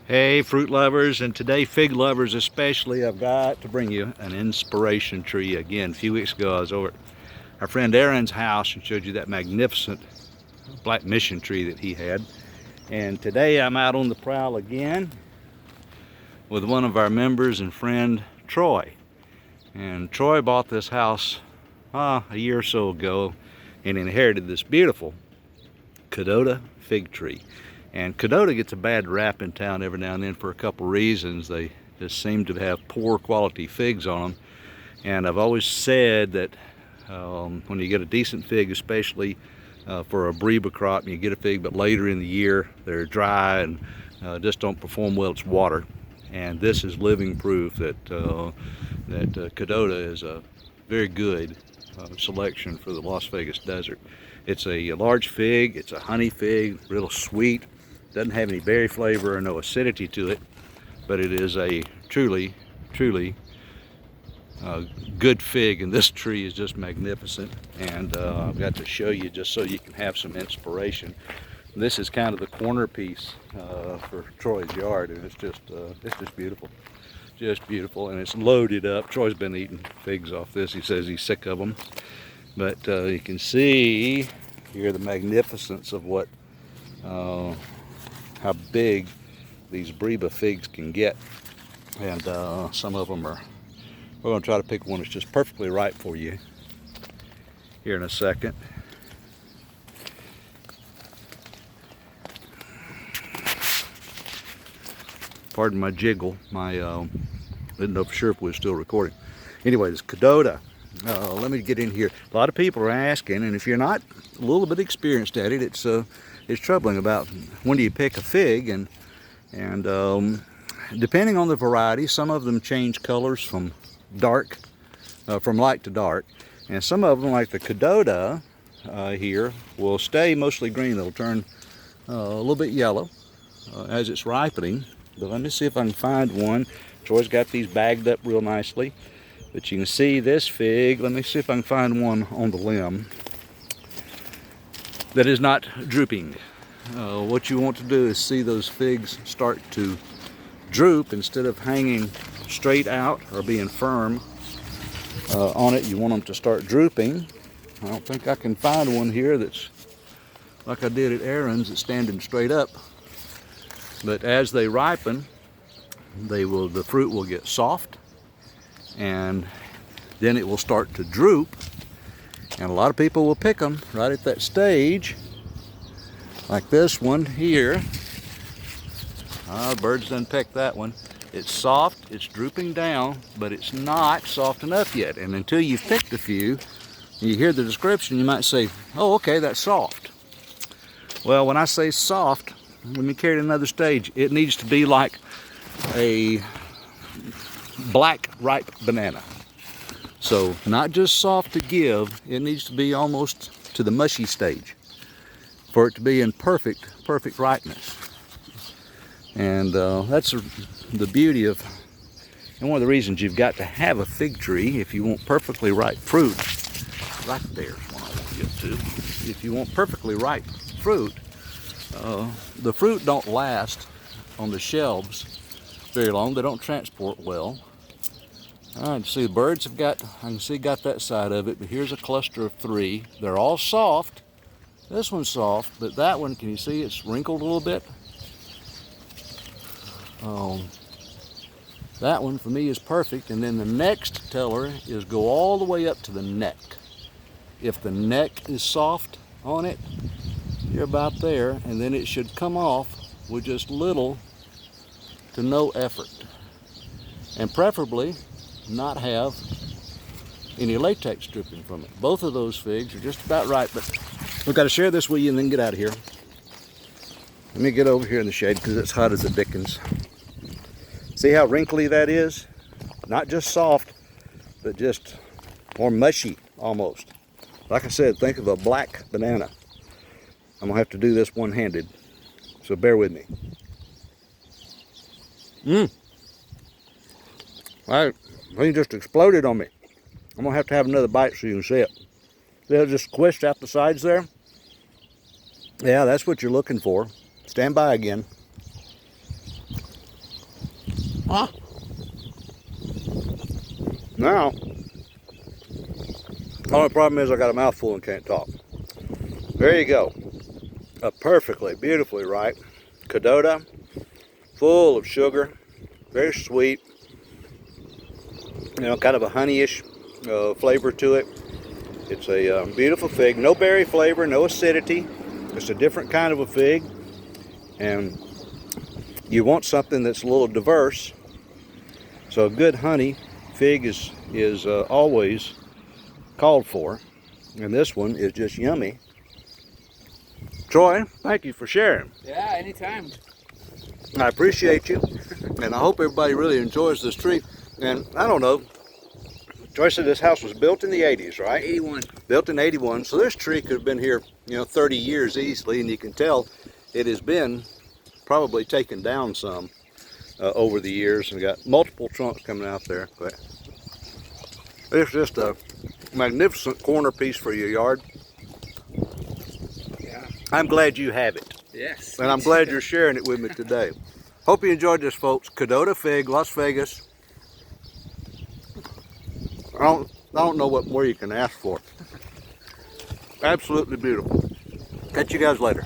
Hey fruit lovers, and today fig lovers especially, I've got to bring you an inspiration tree. Again, a few weeks ago I was over at our friend Aaron's house and showed you that magnificent black mission tree that he had. And today I'm out on the prowl again with one of our members and friend, Troy. And Troy bought this house a year or so ago and inherited this beautiful Kadota fig tree. And Kadota gets a bad rap in town every now and then for a couple reasons. They just seem to have poor quality figs on them. And I've always said that when you get a decent fig, especially for a Breba crop, and you get a fig, but later in the year they're dry and just don't perform well, it's water. And this is living proof that Kadota is a very good selection for the Las Vegas desert. It's a large fig, it's a honey fig, real sweet, doesn't have any berry flavor or no acidity to it, but it is a truly good fig, and this tree is just magnificent. And I've got to show you just so you can have some inspiration. This is kind of the corner piece for Troy's yard, and it's just beautiful. Just beautiful, and it's loaded up. Troy's been eating figs off this. He says he's sick of them. But you can see here the magnificence of what, how big these Breba figs can get. And some of them are, we're going to try to pick one that's just perfectly ripe for you here in a second. Pardon my jiggle. Didn't know for sure if we were still recording. Anyway, this Kadota. Let me get in here. A lot of people are asking, and if you're not a little bit experienced at it, it's troubling about when do you pick a fig, and depending on the variety, some of them change colors from light to dark, and some of them, like the Kadota here, will stay mostly green. They'll turn a little bit yellow as it's ripening. But let me see if I can find one. Troy's got these bagged up real nicely. But you can see this fig, let me see if I can find one on the limb that is not drooping. What you want to do is see those figs start to droop instead of hanging straight out or being firm on it. You want them to start drooping. I don't think I can find one here that's like I did at Aaron's, that's standing straight up. But as they ripen, the fruit will get soft, and then it will start to droop, and a lot of people will pick them right at that stage, like this one here. Birds done picked that one. It's soft, it's drooping down, but it's not soft enough yet. And until you've picked a few, you hear the description, you might say, oh, okay, that's soft. Well, when I say soft, let me carry it another stage. It needs to be like a black ripe banana. So not just soft to give, it needs to be almost to the mushy stage for it to be in perfect ripeness. And that's the beauty of, and one of the reasons you've got to have a fig tree if you want perfectly ripe fruit. Right there's one I want to get to. If you want perfectly ripe fruit, the fruit don't last on the shelves very long. They don't transport well. All right, see the birds have got, I can see got that side of it, but here's a cluster of 3. They're all soft. This one's soft, but that one, can you see it's wrinkled a little bit? That one for me is perfect. And then the next teller is go all the way up to the neck. If the neck is soft on it, you're about there, and then it should come off with just little to no effort, and preferably not have any latex dripping from it. Both of those figs are just about right, but we've got to share this with you and then get out of here. Let me get over here in the shade because it's hot as the dickens. See how wrinkly that is? Not just soft, but just more mushy almost. Like I said, think of a black banana. I'm gonna have to do this one-handed, so bear with me. That thing just exploded on me. I'm gonna have to have another bite so you can see it. They'll just squish out the sides there. Yeah, that's what you're looking for. Stand by again. Huh? Now, the only problem is I got a mouthful and can't talk. There you go. A perfectly, beautifully ripe Kadota, full of sugar, very sweet. You know, kind of a honeyish flavor to it. It's a beautiful fig. No berry flavor, no acidity. It's a different kind of a fig. And you want something that's a little diverse. So a good honey fig is always called for. And this one is just yummy. Troy, thank you for sharing. Yeah, anytime. I appreciate you. And I hope everybody really enjoys this tree. And I don't know, Troy said this house was built in the 80s, right? 81. Built in 81. So this tree could have been here, 30 years easily. And you can tell it has been probably taken down some over the years. And got multiple trunks coming out there. But it's just a magnificent corner piece for your yard. Yeah. I'm glad you have it. Yes. And I'm glad you're sharing it with me today. Hope you enjoyed this, folks. Kadota fig, Las Vegas. I don't know what more you can ask for. Absolutely beautiful. Catch you guys later.